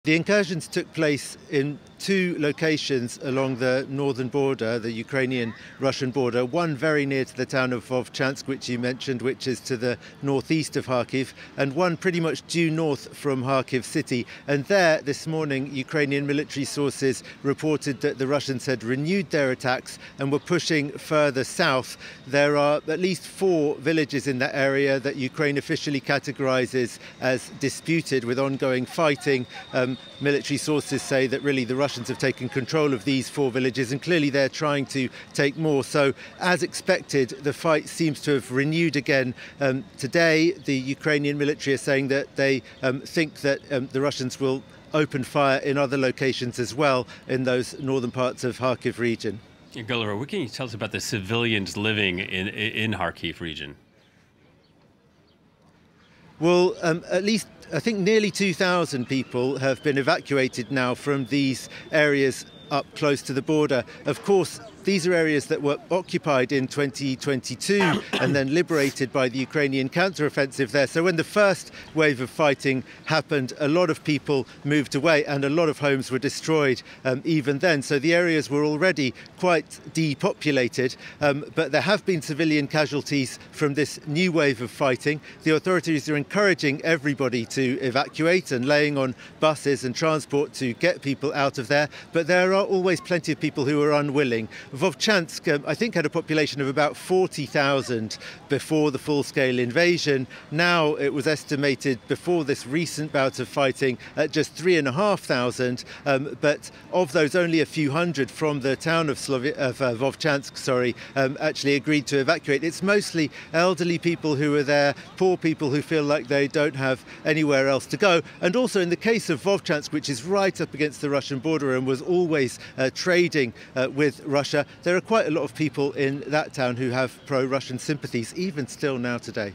The incursions took place in two locations along the northern border, the Ukrainian-Russian border, one very near to the town of Vovchansk, which you mentioned, which is to the northeast of Kharkiv, and one pretty much due north from Kharkiv city. And there, this morning, Ukrainian military sources reported that the Russians had renewed their attacks and were pushing further south. There are at least 4 villages in that area that Ukraine officially categorizes as disputed, with ongoing fighting. Military sources say that really the Russians have taken control of these 4 villages, and clearly they're trying to take more. So, as expected, the fight seems to have renewed again. Today, the Ukrainian military are saying that they think that the Russians will open fire in other locations as well in those northern parts of Kharkiv region. Gulliver, what can you tell us about the civilians living in Kharkiv region? Well, at least I think nearly 2,000 people have been evacuated now from these areas up close to the border. Of course, these are areas that were occupied in 2022 and then liberated by the Ukrainian counter-offensive there. So when the first wave of fighting happened, a lot of people moved away and a lot of homes were destroyed even then. So the areas were already quite depopulated, but there have been civilian casualties from this new wave of fighting. The authorities are encouraging everybody to evacuate and laying on buses and transport to get people out of there, but there are always plenty of people who are unwilling. Vovchansk, I think, had a population of about 40,000 before the full-scale invasion. Now it was estimated before this recent bout of fighting at just 3,500, but of those only a few hundred from the town of Vovchansk, actually agreed to evacuate. It's mostly elderly people who are there, poor people who feel like they don't have anywhere else to go. And also in the case of Vovchansk, which is right up against the Russian border and was always trading with Russia, there are quite a lot of people in that town who have pro-Russian sympathies, even still now today.